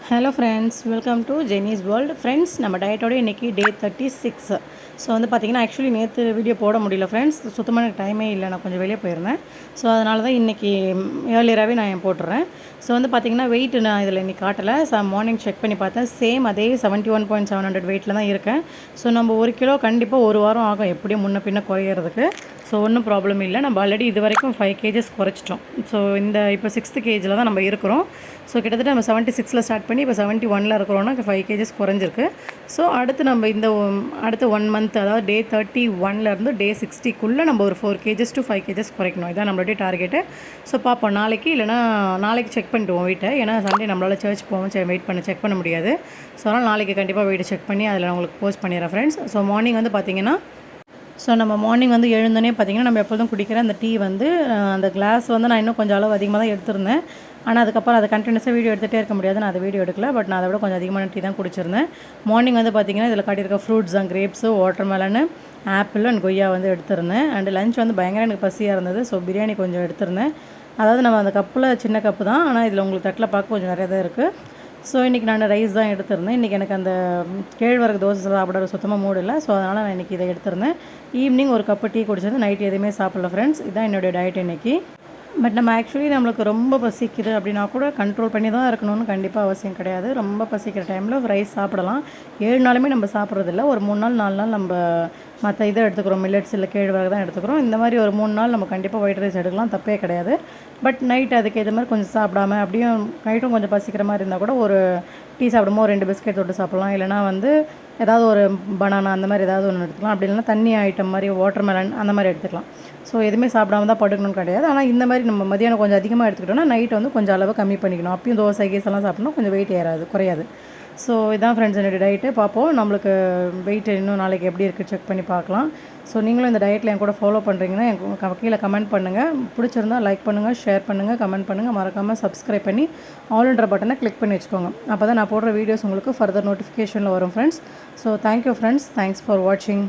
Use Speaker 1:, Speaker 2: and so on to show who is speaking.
Speaker 1: Hello friends, welcome to Jeni's world. Friends, நம்ம டயட்டோட இன்றைக்கி டே 36. ஸோ வந்து பார்த்திங்கன்னா, ஆக்சுவலி நேற்று வீடியோ போட முடியல ஃப்ரெண்ட்ஸ். சுத்தமாக எனக்கு டைமே இல்லை, நான் கொஞ்சம் வெளியே போயிருந்தேன். ஸோ அதனால தான் இன்றைக்கி ஏர்லியராகவே நான் போட்டுறேன். ஸோ வந்து பார்த்திங்கன்னா, வெயிட் நான் இதில் இன்றைக்கி காட்டலை. மார்னிங் செக் பண்ணி பார்த்தேன், சேம் அதே 71.700 வெயிட்டில் தான் இருக்கேன். ஸோ நம்ம 1 கிலோ கண்டிப்பாக ஒரு வாரம் ஆகும் எப்படியும் முன்ன பின்ன குறையிறதுக்கு. ஸோ ஒன்றும் ப்ராப்ளம் இல்லை. நம்ம ஆல்ரெடி இது வரைக்கும் 5 கேஜஸ் குறைச்சிட்டோம். ஸோ இப்போ 6th கேஜில் தான் நம்ம இருக்கிறோம். ஸோ கிட்டத்தட்ட நம்ம 76ல் ஸ்டார்ட் பண்ணி இப்போ 71ல் இருக்கிறோன்னா 5 கேஜஸ் குறைஞ்சிருக்கு. ஸோ அடுத்து நம்ம அடுத்த 1 மந்த், அதாவது டே 31லேருந்து டே 60க்குள்ளே நம்ம ஒரு 4 கேஜஸ் டு 5 கேஜஸ் குறைக்கணும். இதான் நம்மளுடைய டார்கெட்டு. ஸோ பார்ப்போம், நாளைக்கு செக் பண்ணிவிடுவோம் வெயிட்டை. ஏன்னா சண்டே நம்மளால் சர்ச் போவோம், வெயிட் செக் பண்ண முடியாது. ஸோ அதனால் நாளைக்கு கண்டிப்பாக வெயிட்டை செக் பண்ணி அதில் நான் உங்களுக்கு போஸ்ட் பண்ணிடுறேன் ஃப்ரெண்ட்ஸ். ஸோ மார்னிங் வந்து பார்த்திங்கன்னா, நம்ம மார்னிங் வந்து எழுந்தோடனே பார்த்திங்கன்னா, நம்ம எப்போதும் குடிக்கிற அந்த டீ வந்து அந்த கிளாஸ் வந்து நான் இன்னும் கொஞ்சம் அளவு அதிகமாக தான் எடுத்திருந்தேன். ஆனால் அதுக்கப்புறம் அதை கண்டினியூஸாக வீடியோ எடுத்துகிட்டே இருக்க முடியாது, நான் அதை வீடியோ எடுக்கல. பட் நான் அதை விட கொஞ்சம் அதிகமான டீ தான் குடிச்சிருந்தேன். மார்னிங் வந்து பார்த்திங்கன்னா, இதில் காட்டியிருக்க ஃப்ரூட்ஸ் தான், கிரேப்ஸு, வாட்டர்மெலனு, ஆப்பிள் அண்ட் கொய்யா வந்து எடுத்திருந்தேன். அண்ட் லஞ்ச் வந்து பயங்கர எனக்கு பசியாக இருந்தது. ஸோ பிரியாணி கொஞ்சம் எடுத்திருந்தேன். அதாவது நம்ம அந்த கப்பில் சின்ன கப்பு தான், ஆனால் இதில் உங்களுக்கு தட்டில் பார்க்க கொஞ்சம் நிறைய தான் இருக்குது. ஸோ இன்றைக்கி நான் ரைஸ் தான் எடுத்திருந்தேன். இன்றைக்கி எனக்கு அந்த கேழ்வரகு தோசை சாப்பிட சுத்தமாக மூடு இல்லை. ஸோ அதனால் நான் இன்றைக்கி இதை எடுத்திருந்தேன். ஈவினிங் ஒரு கப்பு டீ குடிச்சது, நைட் எதுவுமே சாப்பிடல ஃப்ரெண்ட்ஸ். இதுதான் என்னுடைய டயட் இன்றைக்கி. பட் நம்ம ஆக்சுவலி நம்மளுக்கு ரொம்ப பசிக்குது அப்படின்னா கூட கண்ட்ரோல் பண்ணி தான் இருக்கணும்னு கண்டிப்பாக அவசியம் கிடையாது. ரொம்ப பசிக்கிற டைமில் ரைஸ் சாப்பிடலாம். 7 நாளுமே நம்ம சாப்பிட்றதில்ல. ஒரு 3 நாள் 4 நாள் நம்ம மற்ற இதை எடுத்துக்கிறோம், மில்லட்ஸ் இல்லை கேழ்வரகு தான் எடுத்துக்கிறோம். இந்த மாதிரி ஒரு 3 நாள் நம்ம கண்டிப்பாக ஒயிட் ரைஸ் எடுக்கலாம், தப்பே கிடையாது. பட் நைட் அதுக்கு ஏற்ற மாதிரி கொஞ்சம் சாப்பிடாம, அப்படியும் நைட்டும் கொஞ்சம் பசிக்கிற மாதிரி இருந்தால் கூட ஒரு டீ சாப்பிடும்போது 2 பிஸ்கெட் தொட்டு சாப்பிட்லாம். இல்லைனா வந்து ஏதாவது ஒரு பனானா அந்த மாதிரி ஏதாவது ஒன்று எடுத்துக்கலாம். அப்படி இல்லைனா தண்ணி ஐட்டம் மாதிரி வாட்டர்மெலன் அந்த மாதிரி எடுத்துக்கலாம். ஸோ எதுவுமே சாப்பிடாம தான் படுக்கணும்னு கிடையாது. ஆனால் இந்த மாதிரி நம்ம மதியானம் கொஞ்சம் அதிகமாக எடுத்துக்கிட்டோம்னா நைட் வந்து கொஞ்சம் அளவு கம்மி பண்ணிக்கணும். அப்பயும் தோசை கீசெல்லாம் சாப்பிட்டோம்னா கொஞ்சம் வெயிட் குறையாது. ஸோ இதான் ஃப்ரெண்ட்ஸ் என்னுடைய டயட்டு. பார்ப்போம், நம்மளுக்கு வெயிட் இன்னும் நாளைக்கு எப்படி இருக்குது செக் பண்ணி பார்க்கலாம். ஸோ நீங்களும் இந்த டயட்டில் என் கூட ஃபாலோ பண்ணுறீங்கன்னா எனக்கு கீழே கமெண்ட் பண்ணுங்கள். பிடிச்சிருந்தா லைக் பண்ணுங்கள், ஷேர் பண்ணுங்கள், கமெண்ட் பண்ணுங்கள். மறக்காமல் சப்ஸ்கிரைப் பண்ணி ஆல்ன்ற பட்டனை கிளிக் பண்ணி வச்சுக்கோங்க. அப்போ தான் நான் போடுற வீடியோஸ் உங்களுக்கு ஃபர்தர் நோட்டிஃபிகேஷனில் வரும் friends. So thank you friends, thanks for வாட்சிங்.